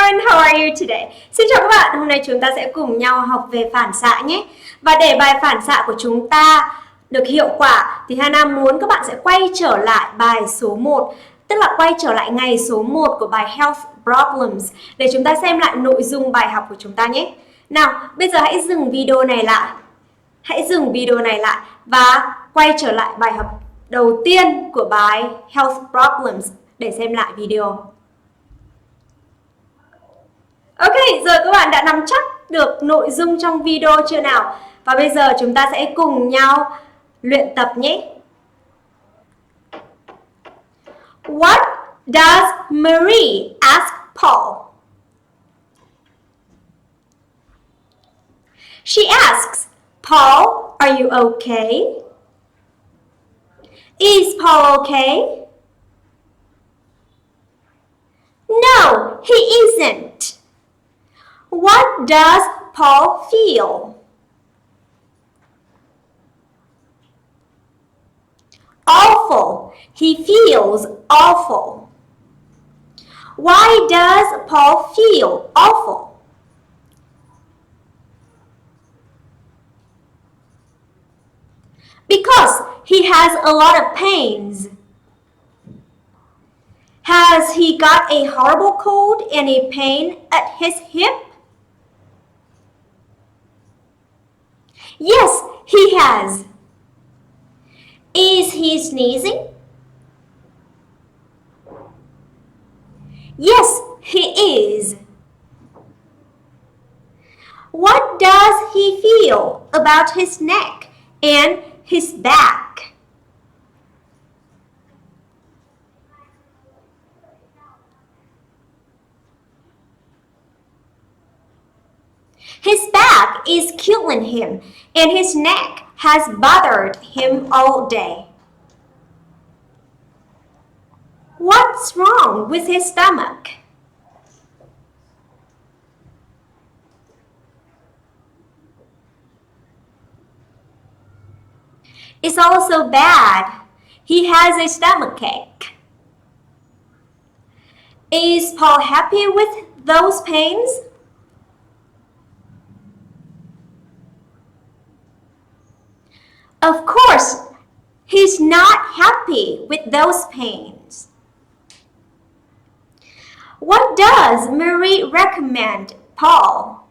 everyone, how are you today? Xin chào các bạn, hôm nay chúng ta sẽ cùng nhau học về phản xạ nhé. Và để bài phản xạ của chúng ta được hiệu quả thì Hana muốn các bạn sẽ quay trở lại bài số 1, tức là quay trở lại ngày số 1 của bài Health Problems để chúng ta xem lại nội dung bài học của chúng ta nhé. Nào, bây giờ hãy dừng video này lại. Hãy dừng video này lại và quay trở lại bài học đầu tiên của bài Health Problems để xem lại video. Ok, giờ các bạn đã nắm chắc được nội dung trong video chưa nào? Và bây giờ chúng ta sẽ cùng nhau luyện tập nhé. What does Marie ask Paul? She asks, Paul, are you okay? Is Paul okay? No, he isn't. What does Paul feel? Awful. He feels awful. Why does Paul feel awful? Because he has a lot of pains. Has he got a horrible cold and a pain at his hip? Yes, he has. Is he sneezing? Yes, he is. What does he feel about his neck and his back? His back is killing him, and his neck has bothered him all day. What's wrong with his stomach? It's also bad. He has a stomachache. Is Paul happy with those pains? Of course, he's not happy with those pains. What does Marie recommend Paul?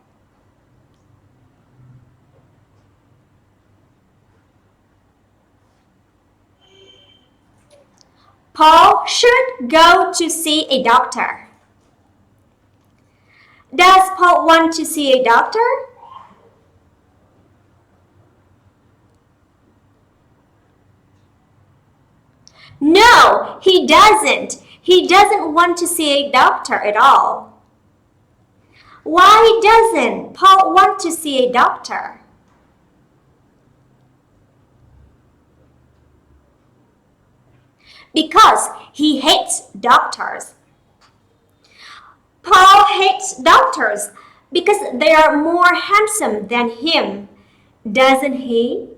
Paul should go to see a doctor. Does Paul want to see a doctor? No, he doesn't. He doesn't want to see a doctor at all. Why doesn't Paul want to see a doctor? Because he hates doctors. Paul hates doctors because they are more handsome than him, doesn't he?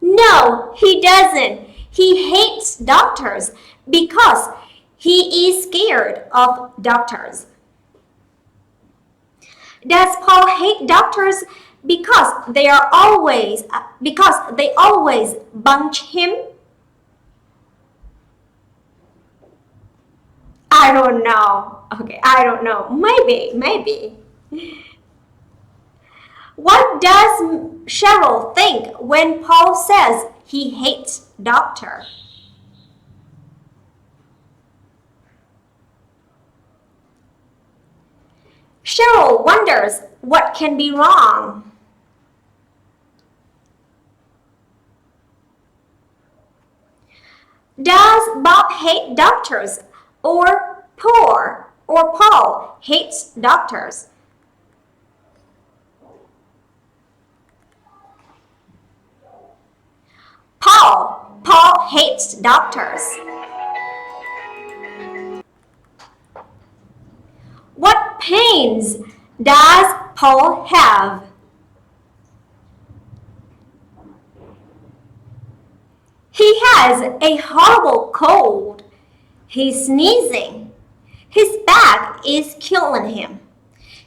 No, he doesn't. He hates doctors because he is scared of doctors. Does Paul hate doctors because they always bunch him? I don't know. Okay, I don't know. Maybe. What does Cheryl think when Paul says he hates doctor? Cheryl wonders what can be wrong. Does Bob hate doctors or Paul hates doctors? Paul hates doctors. What pains does Paul have? He has a horrible cold. He's sneezing. His back is killing him.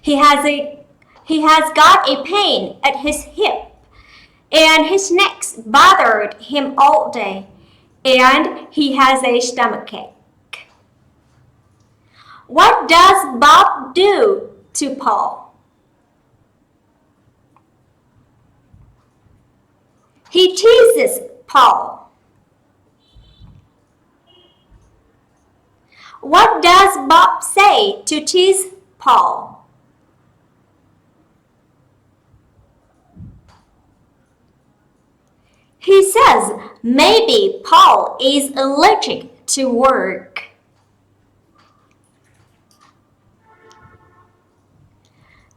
He has got a pain at his hip, and his neck's bothered him all day, and he has a stomachache. What does Bob do to Paul? He teases Paul. What does Bob say to tease Paul? He says maybe Paul is allergic to work.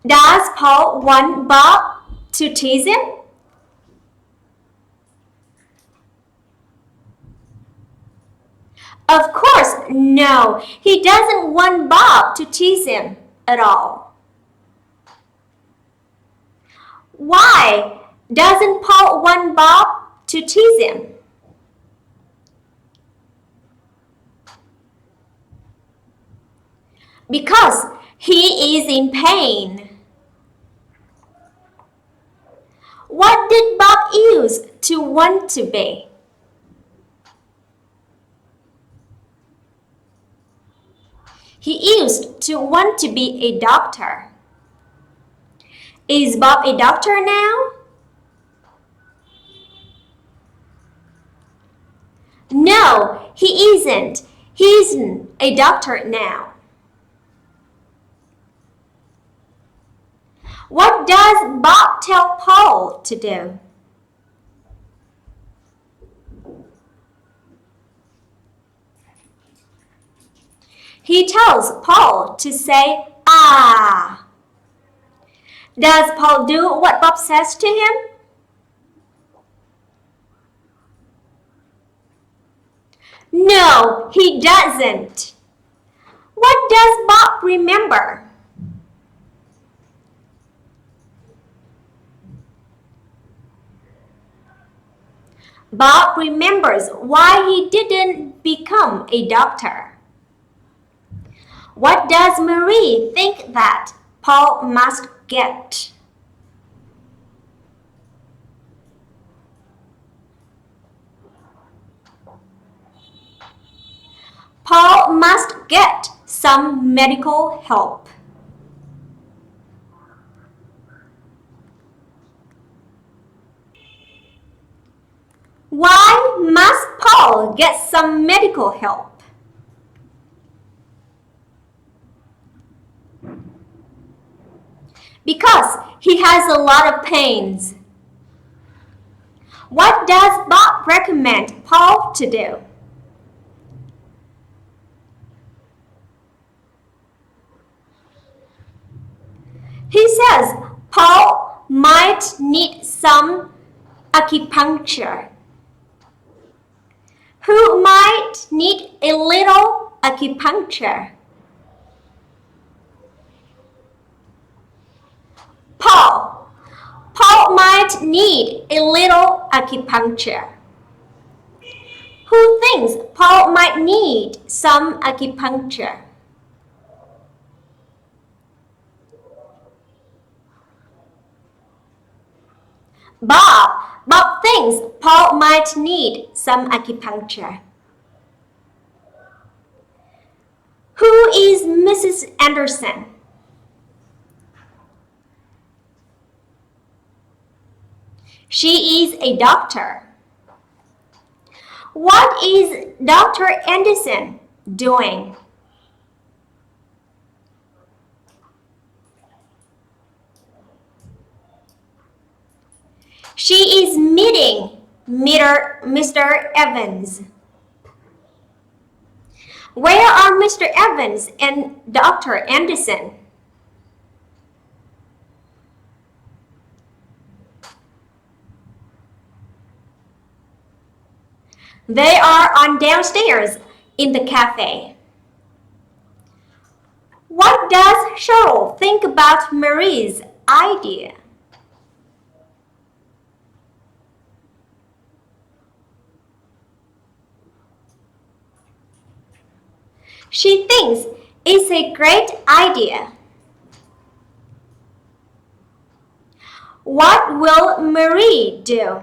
Does Paul want Bob to tease him? Of course, no. He doesn't want Bob to tease him at all. Why doesn't Paul want Bob to tease him? Because he is in pain. What did Bob use to want to be? He used to want to be a doctor. Is Bob a doctor now? No, he isn't. He isn't a doctor now. What does Bob tell Paul to do? He tells Paul to say, ah. Does Paul do what Bob says to him? No, he doesn't. What does Bob remember? Bob remembers why he didn't become a doctor. What does Marie think that Paul must get? Paul must get some medical help. Why must Paul get some medical help? Because he has a lot of pains. What does Bob recommend Paul to do? He says Paul might need some acupuncture. Who might need a little acupuncture? Paul. Paul might need a little acupuncture. Who thinks Paul might need some acupuncture? Bob. Bob thinks Paul might need some acupuncture. Who is Mrs. Anderson? She is a doctor. What is Dr. Anderson doing? She is meeting Mr. Evans. Where are Mr. Evans and Dr. Anderson? They are on downstairs in the cafe. What does Cheryl think about Marie's idea? She thinks it's a great idea. What will Marie do?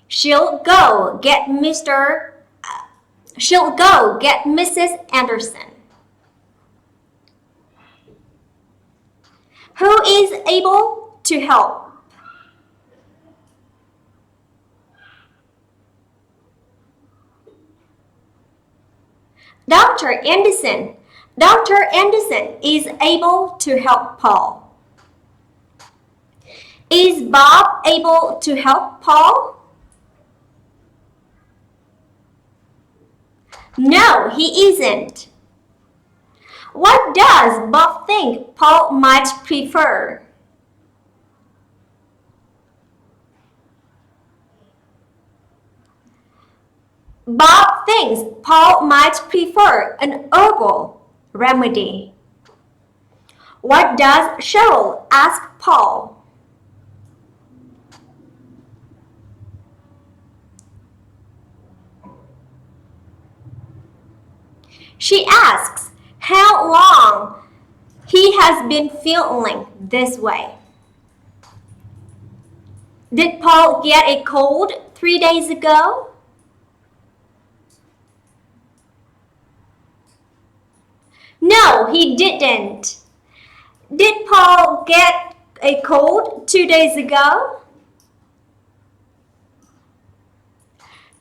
She'll go get Mrs. Anderson. Who is able to help? Dr. Anderson is able to help Paul. Is Bob able to help Paul? No, he isn't. What does Bob think Paul might prefer? Bob thinks Paul might prefer an herbal remedy. What does Cheryl ask Paul? She asks how long he has been feeling this way. Did Paul get a cold 3 days ago? No, he didn't. Did Paul get a cold 2 days ago?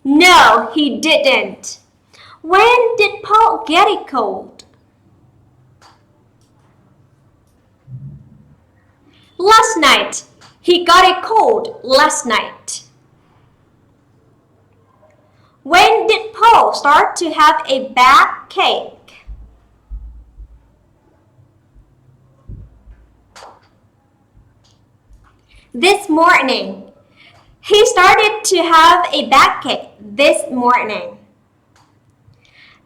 No, he didn't. When did Paul get a cold? Last night. He got a cold last night. When did Paul start to have a backache? This morning. He started to have a backache this morning.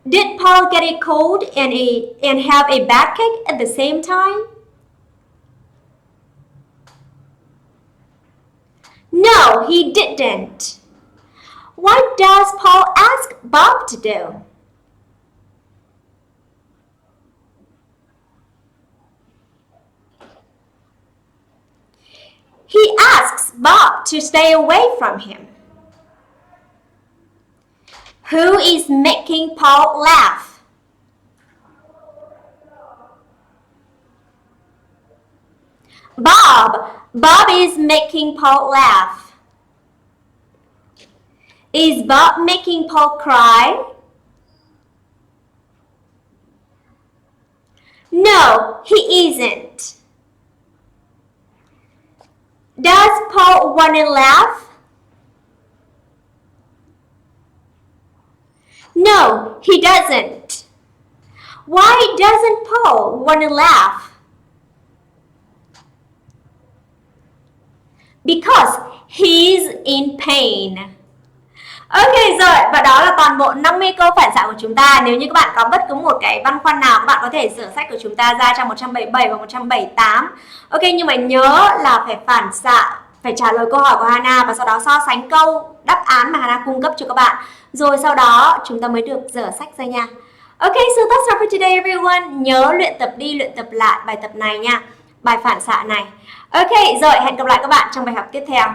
Did Paul get a cold and have a backache at the same time? No, he didn't. What does Paul ask Bob to do? He asks Bob to stay away from him. Who is making Paul laugh? Bob. Bob is making Paul laugh. Is Bob making Paul cry? No, he isn't. Does Paul want to laugh? No, he doesn't. Why doesn't Paul want to laugh? Because he's in pain. Ok rồi, và đó là toàn bộ 50 câu phản xạ của chúng ta. Nếu như các bạn có bất cứ một cái băn khoăn nào, các bạn có thể sửa sách của chúng ta ra trang 177 và 178. Ok, nhưng mà nhớ là phải phản xạ, phải trả lời câu hỏi của Hana và sau đó so sánh câu đáp án mà Hana cung cấp cho các bạn. Rồi sau đó chúng ta mới được dở sách ra nha. Ok, so that's all for today everyone. Nhớ luyện tập đi, luyện tập lại bài tập này nha. Bài phản xạ này. Ok, rồi hẹn gặp lại các bạn trong bài học tiếp theo.